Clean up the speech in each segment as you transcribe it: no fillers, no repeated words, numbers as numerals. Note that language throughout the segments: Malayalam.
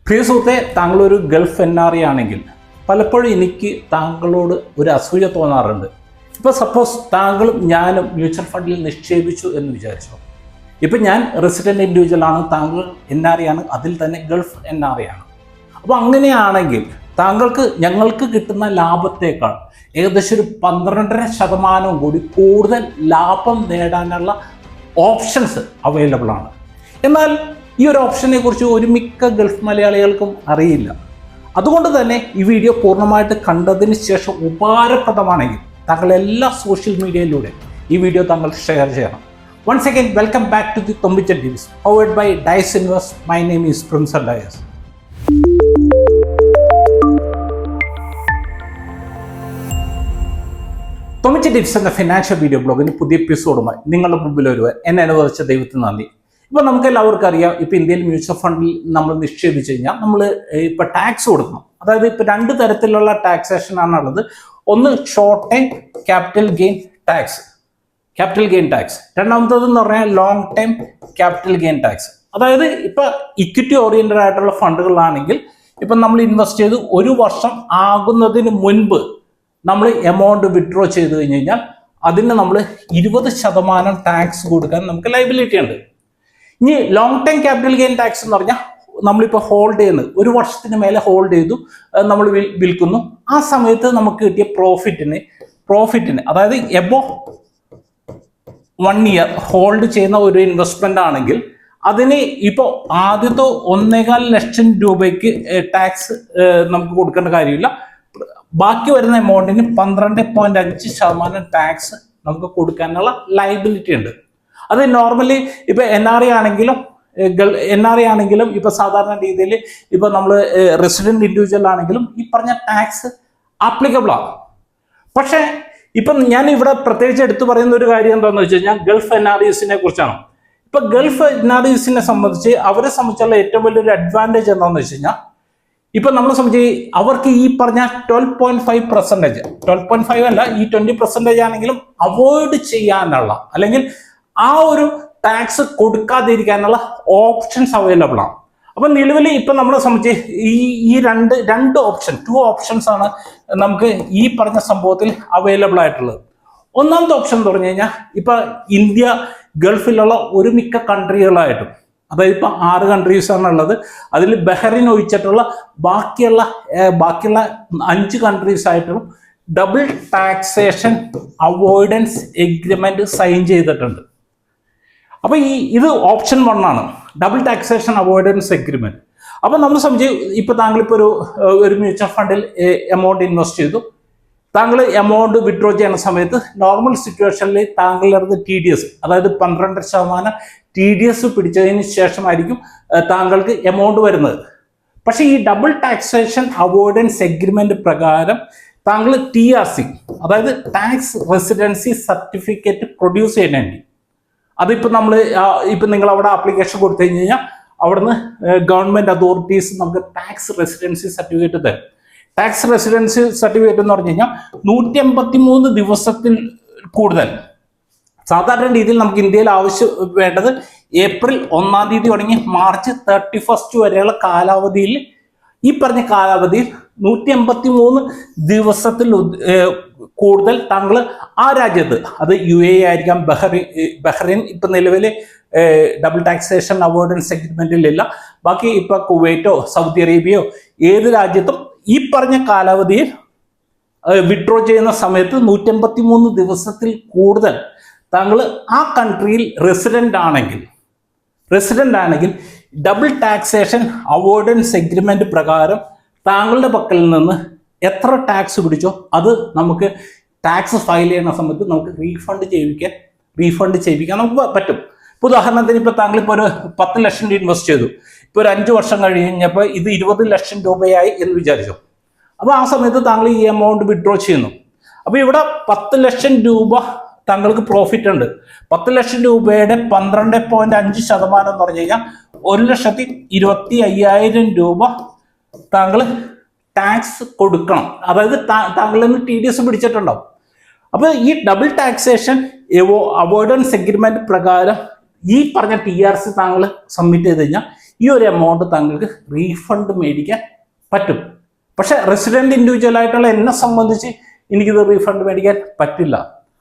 പ്രിയ സുഹൃത്തെ, താങ്കളൊരു ഗൾഫ് NRI ആണെങ്കിൽ പലപ്പോഴും എനിക്ക് താങ്കളോട് ഒരു അസൂയ തോന്നാറുണ്ട്. ഇപ്പോൾ സപ്പോസ് താങ്കളും ഞാനും മ്യൂച്വൽ ഫണ്ടിൽ നിക്ഷേപിച്ചു എന്ന് വിചാരിച്ചു. ഇപ്പം ഞാൻ റെസിഡൻറ്റ് ഇൻഡിവിജ്വൽ ആണ്, താങ്കൾ NRI ആണ്, അതിൽ തന്നെ ഗൾഫ് NRI ആണ്. അപ്പോൾ അങ്ങനെയാണെങ്കിൽ താങ്കൾക്ക് ഞങ്ങൾക്ക് കിട്ടുന്ന ലാഭത്തേക്കാൾ ഏകദേശം ഒരു 12.5% കൂടി കൂടുതൽ ലാഭം നേടാനുള്ള ഓപ്ഷൻസ് അവൈലബിൾ ആണ്. എന്നാൽ ഈ ഒരു ഓപ്ഷനെ കുറിച്ച് ഒരു മിക്ക ഗൾഫ് മലയാളികൾക്കും അറിയില്ല. അതുകൊണ്ട് തന്നെ ഈ വീഡിയോ പൂർണ്ണമായിട്ട് കണ്ടതിന് ശേഷം ഉപകാരപ്രദമാണെങ്കിൽ താങ്കൾ എല്ലാ സോഷ്യൽ മീഡിയയിലൂടെ ഈ വീഡിയോ താങ്കൾ ഷെയർ ചെയ്യണം. Once again welcome back to the തൊമ്പിച്ച tips powered by Dias invest. My name is Prince Dias. തൊമ്പിച്ച ടിപ്സ് എന്ന ഫിനാൻഷ്യൽ വീഡിയോ ബ്ലോഗിന് പുതിയ എപ്പിസോഡുമായി നിങ്ങളുടെ മുമ്പിൽ വരുവാൻ എന്നെ അനുവദിച്ച ദൈവത്തിന് നന്ദി. ഇപ്പോൾ നമുക്ക് എല്ലാവർക്കും അറിയാം, ഇപ്പോൾ ഇന്ത്യയിൽ മ്യൂച്വൽ ഫണ്ടിൽ നമ്മൾ നിക്ഷേപിച്ച് കഴിഞ്ഞാൽ നമ്മൾ ഇപ്പോൾ ടാക്സ് കൊടുക്കണം. അതായത് ഇപ്പോൾ രണ്ട് തരത്തിലുള്ള ടാക്സേഷൻ ആണുള്ളത്. ഒന്ന് short time capital gain tax, രണ്ടാമത്തേതെന്ന് പറഞ്ഞാൽ long time capital gain tax. അതായത് ഇപ്പോൾ ഇക്വിറ്റി ഓറിയന്റഡ് ആയിട്ടുള്ള ഫണ്ടുകളാണെങ്കിൽ ഇപ്പം നമ്മൾ ഇൻവെസ്റ്റ് ചെയ്ത് ഒരു വർഷം ആകുന്നതിന് മുൻപ് നമ്മൾ എമൗണ്ട് വിഡ്രോ ചെയ്ത് കഴിഞ്ഞ് കഴിഞ്ഞാൽ അതിന് നമ്മൾ 20% ടാക്സ് കൊടുക്കാൻ നമുക്ക് ലയബിലിറ്റി ഉണ്ട്. ഇനി long time capital gain tax എന്ന് പറഞ്ഞാൽ നമ്മളിപ്പോൾ ഹോൾഡ് ചെയ്യുന്നത് ഒരു വർഷത്തിന് മേലെ ഹോൾഡ് ചെയ്തു നമ്മൾ വിൽക്കുന്നു. ആ സമയത്ത് നമുക്ക് കിട്ടിയ പ്രോഫിറ്റിന് അതായത് എബോ 1 ഇയർ ഹോൾഡ് ചെയ്യുന്ന ഒരു ഇൻവെസ്റ്റ്മെന്റ് ആണെങ്കിൽ അതിന് ഇപ്പോൾ ആദ്യത്തെ 1.25 ലക്ഷം രൂപയ്ക്ക് ടാക്സ് നമുക്ക് കൊടുക്കേണ്ട കാര്യമില്ല. ബാക്കി വരുന്ന എമൗണ്ടിന് 12.5% ടാക്സ് നമുക്ക് കൊടുക്കാനുള്ള ലയബിലിറ്റി ഉണ്ട്. അത് നോർമലി ഇപ്പോൾ NRI ആണെങ്കിലും ഇപ്പോൾ സാധാരണ രീതിയിൽ ഇപ്പോൾ നമ്മൾ റെസിഡന്റ് ഇൻഡിവിജ്വൽ ആണെങ്കിലും ഈ പറഞ്ഞ ടാക്സ് ആപ്ലിക്കബിൾ ആണ്. പക്ഷേ ഇപ്പം ഞാൻ ഇവിടെ പ്രത്യേകിച്ച് എടുത്തു പറയുന്ന ഒരു കാര്യം എന്താണെന്ന് വെച്ച് കഴിഞ്ഞാൽ ഗൾഫ് NRIസിനെ കുറിച്ചാണ്. ഇപ്പൊ ഗൾഫ് NRIസിനെ സംബന്ധിച്ച് അവരെ സംബന്ധിച്ചുള്ള ഏറ്റവും വലിയൊരു അഡ്വാൻറ്റേജ് എന്താണെന്ന് വെച്ച് കഴിഞ്ഞാൽ ഇപ്പൊ നമ്മളെ സംബന്ധിച്ച് അവർക്ക് ഈ പറഞ്ഞ 12.5% അല്ല, ഈ 20% ആണെങ്കിലും അവോയ്ഡ് ചെയ്യാനുള്ള അല്ലെങ്കിൽ ആ ഒരു ടാക്സ് കൊടുക്കാതിരിക്കാനുള്ള ഓപ്ഷൻസ് അവൈലബിൾ ആണ്. അപ്പൊ നിലവിൽ ഇപ്പൊ നമ്മളെ സംബന്ധിച്ച് ഈ രണ്ട് ഓപ്ഷൻസ് ആണ് നമുക്ക് ഈ പറഞ്ഞ സംഭവത്തിൽ അവൈലബിൾ ആയിട്ടുള്ളത്. ഒന്നാമത്തെ ഓപ്ഷൻ എന്ന് പറഞ്ഞു കഴിഞ്ഞാൽ ഇപ്പൊ ഇന്ത്യ ഗൾഫിലുള്ള ഒരു മിക്ക കൺട്രികളായിട്ടും, അതായത് ഇപ്പൊ 6 കൺട്രീസ് ആണ് ഉള്ളത്. അതിൽ ബഹ്റിൻ ഒഴിച്ചിട്ടുള്ള ബാക്കിയുള്ള 5 കൺട്രീസ് ആയിട്ടും double taxation avoidance agreement sign ചെയ്തിട്ടുണ്ട്. അപ്പൊ ഇത് ഓപ്ഷൻ 1 ആണ്, ഡബിൾ ടാക്സേഷൻ അവോയ്ഡൻസ് എഗ്രിമെന്റ്. അപ്പൊ നമ്മൾ സംബന്ധിച്ച് ഇപ്പൊ താങ്കളിപ്പോ ഒരു മ്യൂച്വൽ ഫണ്ടിൽ എമൗണ്ട് ഇൻവെസ്റ്റ് ചെയ്തു. താങ്കൾ എമൗണ്ട് വിഡ്രോ ചെയ്യുന്ന സമയത്ത് നോർമൽ സിറ്റുവേഷനിൽ താങ്കളുടെ TDS അതായത് 12% TDS പിടിച്ചതിന് ശേഷമായിരിക്കും താങ്കൾക്ക് എമൗണ്ട് വരുന്നത്. പക്ഷേ ഈ ഡബിൾ ടാക്സേഷൻ അവോയ്ഡൻസ് എഗ്രിമെന്റ് പ്രകാരം താങ്കൾ TRC അതായത് ടാക്സ് റെസിഡൻസി സർട്ടിഫിക്കറ്റ് പ്രൊഡ്യൂസ് ചെയ്യാൻ വേണ്ടി അതിപ്പോൾ നിങ്ങൾ അവിടെ ആപ്ലിക്കേഷൻ കൊടുത്തു കഴിഞ്ഞ് കഴിഞ്ഞാൽ അവിടുന്ന് ഗവൺമെന്റ് അതോറിറ്റീസ് നമുക്ക് ടാക്സ് റെസിഡൻസി സർട്ടിഫിക്കറ്റ് തരും. ടാക്സ് റെസിഡൻസി സർട്ടിഫിക്കറ്റ് എന്ന് പറഞ്ഞു കഴിഞ്ഞാൽ 183 ദിവസത്തിൽ കൂടുതൽ. സാധാരണ രീതിയിൽ നമുക്ക് ഇന്ത്യയിൽ ആവശ്യം വേണ്ടത് ഏപ്രിൽ 1 തീയതി തുടങ്ങി മാർച്ച് 31 വരെയുള്ള കാലാവധിയിൽ, ഈ പറഞ്ഞ കാലാവധിയിൽ 183 ദിവസത്തിൽ കൂടുതൽ താങ്കൾ ആ രാജ്യത്ത്, അത് UAE ആയിരിക്കാം, ബഹ്റിൻ ഇപ്പൊ നിലവിൽ ഡബിൾ ടാക്സേഷൻ അവോയ്ഡൻസ് എഗ്രിമെന്റിലില്ല. ബാക്കി ഇപ്പൊ കുവൈറ്റോ സൗദി അറേബ്യയോ ഏത് രാജ്യത്തും ഈ പറഞ്ഞ കാലാവധിയിൽ വിഡ്രോ ചെയ്യുന്ന സമയത്ത് 183 ദിവസത്തിൽ കൂടുതൽ താങ്കൾ ആ കൺട്രിയിൽ റെസിഡന്റ് ആണെങ്കിൽ ഡബിൾ ടാക്സേഷൻ അവോയ്ഡൻസ് എഗ്രിമെന്റ് പ്രകാരം താങ്കളുടെ പക്കൽ നിന്ന് എത്ര ടാക്സ് പിടിച്ചോ അത് നമുക്ക് ടാക്സ് ഫയൽ ചെയ്യുന്ന സമയത്ത് നമുക്ക് റീഫണ്ട് ചെയ്യിപ്പിക്കാൻ നമുക്ക് പറ്റും. ഇപ്പോൾ ഉദാഹരണത്തിന് ഇപ്പോൾ താങ്കളിപ്പോൾ ഒരു 10 ലക്ഷം രൂപ ഇൻവെസ്റ്റ് ചെയ്തു. ഇപ്പോൾ ഒരു 5 വർഷം കഴിഞ്ഞപ്പോൾ ഇത് 20 ലക്ഷം രൂപയായി എന്ന് വിചാരിച്ചു. അപ്പോൾ ആ സമയത്ത് താങ്കൾ ഈ എമൗണ്ട് വിഡ്രോ ചെയ്യുന്നു. അപ്പോൾ ഇവിടെ 10 ലക്ഷം രൂപ താങ്കൾക്ക് പ്രോഫിറ്റ് ഉണ്ട്. 10 ലക്ഷം രൂപയുടെ 12.5% എന്ന് പറഞ്ഞു കഴിഞ്ഞാൽ 1,25,000 രൂപ താങ്കൾ ടാക്സ് കൊടുക്കണം. അതായത് താങ്കളിൽ നിന്ന് TDS പിടിച്ചിട്ടുണ്ടാവും. അപ്പോൾ ഈ ഡബിൾ ടാക്സേഷൻ അവോയ്ഡൻസ് എഗ്രിമെന്റ് പ്രകാരം ഈ പറഞ്ഞ TRC താങ്കൾ സബ്മിറ്റ് ചെയ്ത് കഴിഞ്ഞാൽ ഈ ഒരു എമൗണ്ട് താങ്കൾക്ക് റീഫണ്ട് മേടിക്കാൻ പറ്റും. പക്ഷെ റെസിഡന്റ് ഇൻഡിവിജ്വൽ ആയിട്ടുള്ള എന്നെ സംബന്ധിച്ച് എനിക്കിത് റീഫണ്ട് മേടിക്കാൻ പറ്റില്ല.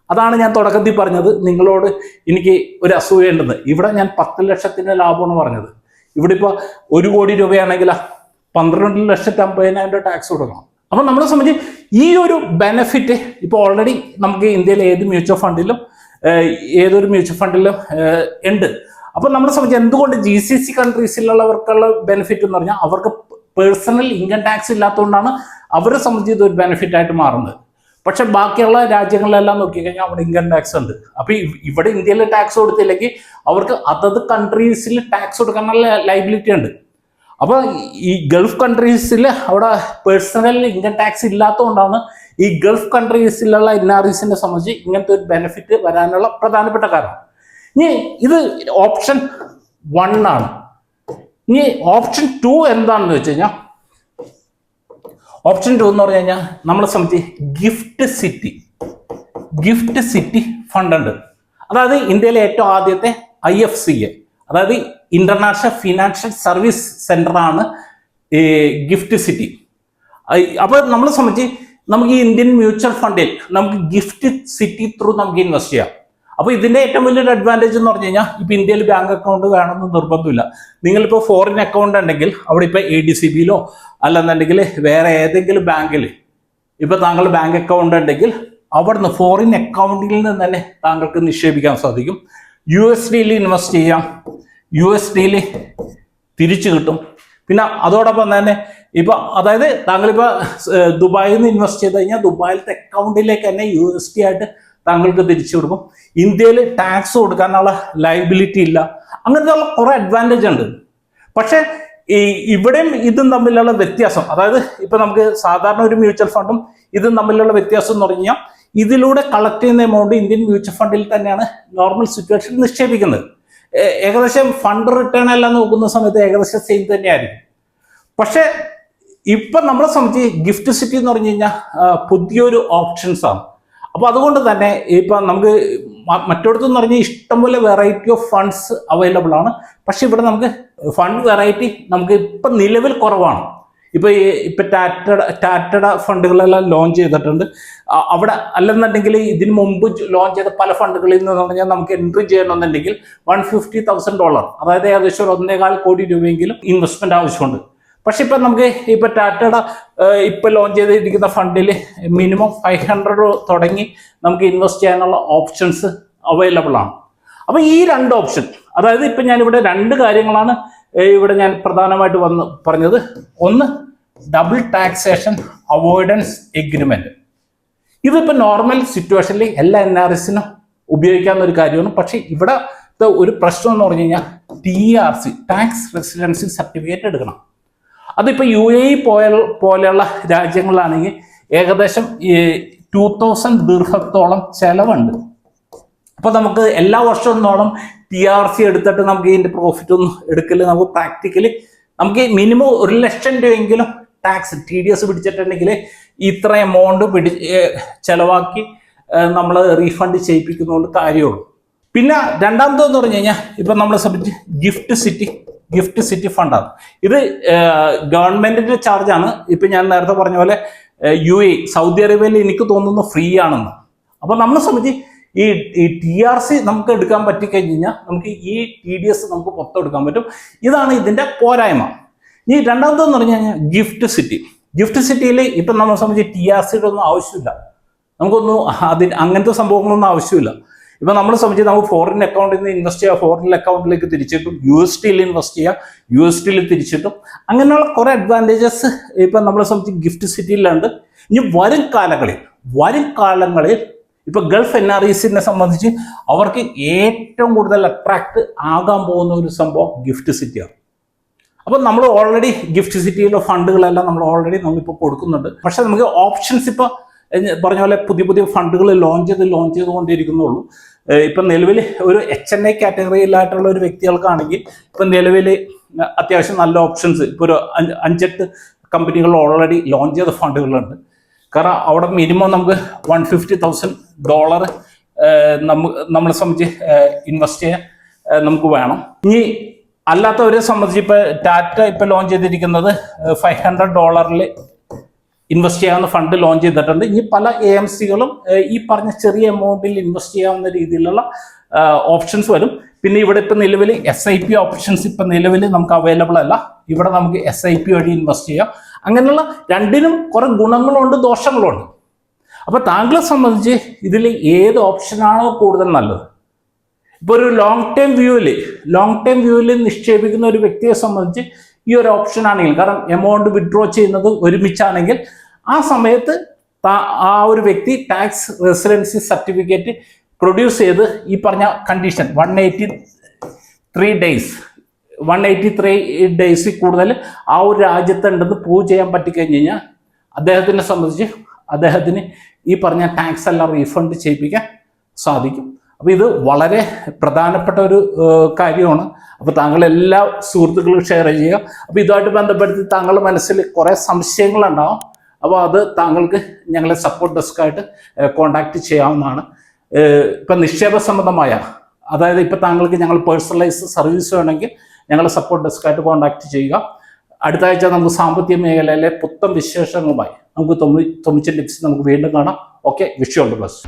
അതാണ് ഞാൻ തുടക്കത്തിൽ പറഞ്ഞത് നിങ്ങളോട് എനിക്ക് ഒരു അസൂയുണ്ടെന്ന്. ഇവിടെ ഞാൻ 10 ലക്ഷത്തിന്റെ ലാഭമാണ് പറഞ്ഞത്. ഇവിടെ ഇപ്പോൾ 1 കോടി രൂപയാണെങ്കിൽ 12,50,000 ടാക്സ് കൊടുക്കണം. അപ്പം നമ്മളെ സംബന്ധിച്ച് ഈ ഒരു ബെനിഫിറ്റ് ഇപ്പോൾ ഓൾറെഡി നമുക്ക് ഇന്ത്യയിലെ ഏതൊരു മ്യൂച്വൽ ഫണ്ടിലും ഉണ്ട്. അപ്പം നമ്മളെ സംബന്ധിച്ച് എന്തുകൊണ്ട് GCC കൺട്രീസിലുള്ളവർക്കുള്ള ബെനിഫിറ്റ് എന്ന് പറഞ്ഞാൽ അവർക്ക് പേഴ്സണൽ ഇൻകം ടാക്സ് ഇല്ലാത്തതുകൊണ്ടാണ് അവരെ സംബന്ധിച്ച് ഇതൊരു ബെനിഫിറ്റ് ആയിട്ട് മാറുന്നത്. പക്ഷെ ബാക്കിയുള്ള രാജ്യങ്ങളിലെല്ലാം നോക്കിക്കഴിഞ്ഞാൽ അവിടെ ഇൻകം ടാക്സ് ഉണ്ട്. അപ്പൊ ഇവിടെ ഇന്ത്യയിൽ ടാക്സ് കൊടുത്തില്ലെങ്കിൽ അവർക്ക് അതത് കൺട്രീസിൽ ടാക്സ് കൊടുക്കാനുള്ള ലൈബിലിറ്റി ഉണ്ട്. അപ്പൊ ഈ ഗൾഫ് കൺട്രീസിൽ അവിടെ പേഴ്സണൽ ഇൻകം ടാക്സ് ഇല്ലാത്തതുകൊണ്ടാണ് ഈ ഗൾഫ് കൺട്രീസിലുള്ള NREസിനെ സംബന്ധിച്ച് ഇങ്ങനത്തെ ഒരു ബെനിഫിറ്റ് വരാനുള്ള പ്രധാനപ്പെട്ട കാരണം. ഇനി ഇത് ഓപ്ഷൻ 1 ആണ്. ഇനി ഓപ്ഷൻ 2 എന്താണെന്ന് വെച്ച് കഴിഞ്ഞാൽ, ഓപ്ഷൻ 2 എന്ന് പറഞ്ഞു കഴിഞ്ഞാൽ നമ്മളെ സംബന്ധിച്ച് ഗിഫ്റ്റ് സിറ്റി ഫണ്ട് ഉണ്ട്. അതായത് ഇന്ത്യയിലെ ഏറ്റവും ആദ്യത്തെ IFCA, അതായത് ഇന്റർനാഷണൽ ഫിനാൻഷ്യൽ സർവീസ് സെന്റർ ആണ് ഈ ഗിഫ്റ്റ് സിറ്റി. അപ്പോൾ നമ്മളെ സംബന്ധിച്ച് നമുക്ക് ഈ ഇന്ത്യൻ മ്യൂച്വൽ ഫണ്ടിൽ നമുക്ക് ഗിഫ്റ്റ് സിറ്റി ത്രൂ നമുക്ക് ഇൻവെസ്റ്റ് ചെയ്യാം. അപ്പോൾ ഇതിന്റെ ഏറ്റവും വലിയൊരു അഡ്വാൻറ്റേജ് എന്ന് പറഞ്ഞു കഴിഞ്ഞാൽ ഇപ്പൊ ഇന്ത്യയിൽ ബാങ്ക് അക്കൗണ്ട് വേണമെന്ന് നിർബന്ധമില്ല. നിങ്ങളിപ്പോൾ ഫോറിൻ അക്കൗണ്ട് ഉണ്ടെങ്കിൽ അവിടെ ഇപ്പൊ ADCBയിലോ അല്ലെന്നുണ്ടെങ്കിൽ വേറെ ഏതെങ്കിലും ബാങ്കിൽ ഇപ്പൊ താങ്കൾ ബാങ്ക് അക്കൗണ്ട് ഉണ്ടെങ്കിൽ അവിടുന്ന് ഫോറിൻ അക്കൗണ്ടിൽ നിന്ന് തന്നെ താങ്കൾക്ക് നിക്ഷേപിക്കാൻ സാധിക്കും. USDയിൽ ഇൻവെസ്റ്റ് ചെയ്യാം, USDയിൽ തിരിച്ചു കിട്ടും. പിന്നെ അതോടൊപ്പം തന്നെ ഇപ്പൊ അതായത് താങ്കളിപ്പോ ദുബായിൽ നിന്ന് ഇൻവെസ്റ്റ് ചെയ്ത് കഴിഞ്ഞാൽ ദുബായിലത്തെ അക്കൗണ്ടിലേക്ക് തന്നെ USD ആയിട്ട് താങ്കൾക്ക് തിരിച്ചു കൊടുക്കും. ഇന്ത്യയിൽ ടാക്സ് കൊടുക്കാനുള്ള ലയബിലിറ്റി ഇല്ല. അങ്ങനത്തെ കുറെ അഡ്വാൻറ്റേജ് ഉണ്ട്. പക്ഷെ ഇവിടെയും ഇതും തമ്മിലുള്ള വ്യത്യാസം, അതായത് ഇപ്പൊ നമുക്ക് സാധാരണ ഒരു മ്യൂച്വൽ ഫണ്ടും ഇതും തമ്മിലുള്ള വ്യത്യാസം എന്ന് പറഞ്ഞാൽ ഇതിലൂടെ കളക്ട് ചെയ്യുന്ന എമൗണ്ട് ഇന്ത്യൻ മ്യൂച്വൽ ഫണ്ടിൽ തന്നെയാണ് നോർമൽ സിറ്റുവേഷനിൽ നിക്ഷേപിക്കുന്നത്. ഏകദേശം ഫണ്ട് റിട്ടേൺ എല്ലാം നോക്കുന്ന സമയത്ത് ഏകദേശം സെയിം തന്നെയായിരിക്കും. പക്ഷെ ഇപ്പൊ നമ്മളെ സംബന്ധിച്ച് ഗിഫ്റ്റ് സിറ്റി എന്ന് പറഞ്ഞു കഴിഞ്ഞാൽ പുതിയൊരു ഓപ്ഷൻസ് ആണ്. അപ്പൊ അതുകൊണ്ട് തന്നെ ഇപ്പൊ നമുക്ക് മറ്റൊടത്തെന്ന് പറഞ്ഞാൽ ഇഷ്ടംപോലെ വെറൈറ്റി ഓഫ് ഫണ്ട്സ് അവൈലബിൾ ആണ്. പക്ഷെ ഇവിടെ നമുക്ക് ഫണ്ട് വെറൈറ്റി നമുക്ക് ഇപ്പൊ നിലവിൽ കുറവാണ്. ഇപ്പൊ ടാറ്റയുടെ ഫണ്ടുകളെല്ലാം ലോഞ്ച് ചെയ്തിട്ടുണ്ട്. അവിടെ അല്ലെന്നുണ്ടെങ്കിൽ ഇതിന് മുമ്പ് ലോഞ്ച് ചെയ്ത പല ഫണ്ടുകളിൽ നിന്ന് പറഞ്ഞാൽ നമുക്ക് എൻട്രി ചെയ്യണമെന്നുണ്ടെങ്കിൽ $150,000, അതായത് ഏകദേശം 1.25 കോടി രൂപയെങ്കിലും ഇൻവെസ്റ്റ്മെന്റ് ആവശ്യമുണ്ട്. പക്ഷെ ഇപ്പൊ നമുക്ക് ഇപ്പൊ ടാറ്റയുടെ ഇപ്പൊ ലോഞ്ച് ചെയ്തിരിക്കുന്ന ഫണ്ടിൽ മിനിമം 500 തുടങ്ങി നമുക്ക് ഇൻവെസ്റ്റ് ചെയ്യാനുള്ള ഓപ്ഷൻസ് അവൈലബിൾ ആണ്. അപ്പൊ ഈ 2 ഓപ്ഷൻ, അതായത് ഇപ്പൊ ഞാനിവിടെ 2 കാര്യങ്ങളാണ് ഇവിടെ ഞാൻ പ്രധാനമായിട്ട് പറഞ്ഞത്. ഒന്ന്, ഡബിൾ ടാക്സേഷൻ അവോയ്ഡൻസ് എഗ്രിമെന്റ്. ഇതിപ്പോ നോർമൽ സിറ്റുവേഷനിൽ എല്ലാ NREസിനും ഉപയോഗിക്കാവുന്ന ഒരു കാര്യമാണ്. പക്ഷെ ഇവിടെ ഒരു പ്രശ്നം എന്ന് പറഞ്ഞു കഴിഞ്ഞാൽ TRC, ടാക്സ് റെസിഡൻസി സർട്ടിഫിക്കറ്റ് എടുക്കണം. അതിപ്പോൾ UAE പോലെയുള്ള രാജ്യങ്ങളിലാണെങ്കിൽ ഏകദേശം 2000 ദിർഹത്തോളം ചെലവുണ്ട്. അപ്പൊ നമുക്ക് എല്ലാ വർഷവും TRC എടുത്തിട്ട് നമുക്ക് ഇതിന്റെ പ്രോഫിറ്റ് ഒന്നും എടുക്കില്ല. നമുക്ക് പ്രാക്ടിക്കലി നമുക്ക് മിനിമം 1 ലക്ഷം രൂപയെങ്കിലും ടാക്സ് TDS പിടിച്ചിട്ടുണ്ടെങ്കിൽ ഇത്ര എമൗണ്ട് ചെലവാക്കി നമ്മൾ റീഫണ്ട് ചെയ്യിപ്പിക്കുന്നതുകൊണ്ട് കാര്യമുള്ളൂ. പിന്നെ രണ്ടാമതെന്ന് പറഞ്ഞു കഴിഞ്ഞാൽ ഇപ്പൊ നമ്മളെ സംബന്ധിച്ച് ഗിഫ്റ്റ് സിറ്റി ഫണ്ടാണ്. ഇത് ഗവൺമെന്റിന്റെ ചാർജാണ്. ഇപ്പൊ ഞാൻ നേരത്തെ പറഞ്ഞ പോലെ UAE, സൗദി അറേബ്യയിൽ എനിക്ക് തോന്നുന്നു ഫ്രീ ആണെന്ന്. അപ്പൊ നമ്മളെ സംബന്ധിച്ച് ഈ TRC നമുക്ക് എടുക്കാൻ പറ്റിക്കഴിഞ്ഞാൽ നമുക്ക് ഈ TDS നമുക്ക് പുറത്തെടുക്കാൻ പറ്റും. ഇതാണ് ഇതിന്റെ പോരായ്മ. ഇനി രണ്ടാമതെന്ന് പറഞ്ഞു കഴിഞ്ഞാൽ ഗിഫ്റ്റ് സിറ്റിയിൽ ഇപ്പൊ നമ്മളെ സംബന്ധിച്ച് TRCയുടെ ഒന്നും ആവശ്യമില്ല. നമുക്കൊന്നും അങ്ങനത്തെ സംഭവങ്ങളൊന്നും ആവശ്യമില്ല. ഇപ്പൊ നമ്മളെ സംബന്ധിച്ച് നമുക്ക് ഫോറിൻ അക്കൗണ്ടിൽ നിന്ന് ഇൻവെസ്റ്റ് ചെയ്യാം, ഫോറിൻ അക്കൗണ്ടിലേക്ക് തിരിച്ചിട്ടും USDയിൽ ഇൻവെസ്റ്റ് ചെയ്യാം, USDയിൽ തിരിച്ചിട്ടും അങ്ങനെയുള്ള കുറെ അഡ്വാൻറ്റേജസ് ഇപ്പൊ നമ്മളെ സംബന്ധിച്ച് ഗിഫ്റ്റ് സിറ്റിയിലുണ്ട്. ഇനി വരും കാലങ്ങളിൽ ഇപ്പൊ ഗൾഫ് NREസിനെ സംബന്ധിച്ച് അവർക്ക് ഏറ്റവും കൂടുതൽ അട്രാക്ട് ആകാൻ പോകുന്ന ഒരു സംഭവം ഗിഫ്റ്റ് സിറ്റിയാണ്. അപ്പൊ നമ്മൾ ഓൾറെഡി ഗിഫ്റ്റ് സിറ്റിയിലെ ഫണ്ടുകളെല്ലാം നമ്മളിപ്പോൾ കൊടുക്കുന്നുണ്ട്. പക്ഷെ നമുക്ക് ഓപ്ഷൻസ് ഇപ്പൊ പറഞ്ഞ പോലെ പുതിയ ഫണ്ടുകൾ ലോഞ്ച് ചെയ്തുകൊണ്ടിരിക്കുന്നുള്ളൂ. ഇപ്പൊ നിലവിൽ ഒരു HNI കാറ്റഗറിയിലായിട്ടുള്ള ഒരു വ്യക്തികൾക്കാണെങ്കിൽ ഇപ്പൊ നിലവിൽ അത്യാവശ്യം നല്ല ഓപ്ഷൻസ് ഇപ്പൊ ഒരു 5-8 കമ്പനികൾ ഓൾറെഡി ലോഞ്ച് ചെയ്ത ഫണ്ടുകളുണ്ട്. കാരണം അവിടെ മിനിമം നമുക്ക് $150,000 നമ്മളെ സംബന്ധിച്ച് ഇൻവെസ്റ്റ് ചെയ്യാൻ നമുക്ക് വേണം. ഇനി അല്ലാത്തവരെ സംബന്ധിച്ച് ഇപ്പൊ ടാറ്റ ഇപ്പൊ ലോഞ്ച് ചെയ്തിരിക്കുന്നത് $500 ഇൻവെസ്റ്റ് ചെയ്യാവുന്ന ഫണ്ട് ലോഞ്ച് ചെയ്തിട്ടുണ്ട്. ഇനി പല AMCകളും ഈ പറഞ്ഞ ചെറിയ എമൗണ്ടിൽ ഇൻവെസ്റ്റ് ചെയ്യാവുന്ന രീതിയിലുള്ള ഓപ്ഷൻസ് വരും. പിന്നെ ഇവിടെ ഇപ്പൊ നിലവിൽ SIP ഓപ്ഷൻസ് ഇപ്പൊ നിലവിൽ നമുക്ക് അവൈലബിൾ അല്ല. ഇവിടെ നമുക്ക് SIP വഴി ഇൻവെസ്റ്റ് ചെയ്യാം. അങ്ങനെയുള്ള രണ്ടിനും കുറെ ഗുണങ്ങളുണ്ട്, ദോഷങ്ങളുണ്ട്. അപ്പൊ താങ്കളെ സംബന്ധിച്ച് ഇതിൽ ഏത് ഓപ്ഷനാണോ കൂടുതൽ നല്ലത്? ഇപ്പൊ ഒരു ലോങ് ടേം വ്യൂവിൽ നിക്ഷേപിക്കുന്ന ഒരു വ്യക്തിയെ സംബന്ധിച്ച് ഈ ഒരു ഓപ്ഷൻ ആണെങ്കിൽ, കാരണം എമൗണ്ട് വിഡ്രോ ചെയ്യുന്നത് ഒരുമിച്ചാണെങ്കിൽ ആ സമയത്ത് ആ ഒരു വ്യക്തി ടാക്സ് റെസിഡൻസി സർട്ടിഫിക്കറ്റ് പ്രൊഡ്യൂസ് ചെയ്ത് ഈ പറഞ്ഞ കണ്ടീഷൻ 183 ഡേയ്സിൽ കൂടുതൽ ആ ഒരു രാജ്യത്തുണ്ടെന്ന് പ്രൂവ് ചെയ്യാൻ പറ്റിക്കഴിഞ്ഞ് കഴിഞ്ഞാൽ അദ്ദേഹത്തിനെ സംബന്ധിച്ച് അദ്ദേഹത്തിന് ഈ പറഞ്ഞ ടാക്സ് എല്ലാം റീഫണ്ട് ചെയ്യിപ്പിക്കാൻ സാധിക്കും. അപ്പോൾ ഇത് വളരെ പ്രധാനപ്പെട്ട ഒരു കാര്യമാണ്. അപ്പോൾ താങ്കൾ എല്ലാ സുഹൃത്തുക്കളും ഷെയർ ചെയ്യുക. അപ്പോൾ ഇതുമായിട്ട് ബന്ധപ്പെടുത്തി താങ്കളുടെ മനസ്സിൽ കുറേ സംശയങ്ങളുണ്ടാവും. അപ്പോൾ അത് താങ്കൾക്ക് ഞങ്ങളെ സപ്പോർട്ട് ഡെസ്കായിട്ട് കോൺടാക്റ്റ് ചെയ്യാവുന്നതാണ്. ഇപ്പം നിക്ഷേപ സംബന്ധമായ, അതായത് ഇപ്പം താങ്കൾക്ക് ഞങ്ങൾ പേഴ്സണലൈസ് സർവീസ് വേണമെങ്കിൽ ഞങ്ങളെ സപ്പോർട്ട് ഡെസ്കായിട്ട് കോൺടാക്റ്റ് ചെയ്യുക. അടുത്ത ആഴ്ച നമുക്ക് സാമ്പത്തിക മേഖലയിലെ പുത്തൻ വിശേഷങ്ങളുമായി നമുക്ക് തൊമ്മിച്ച ടിപ്സ് നമുക്ക് വീണ്ടും കാണാം. Okay, wish you all the best.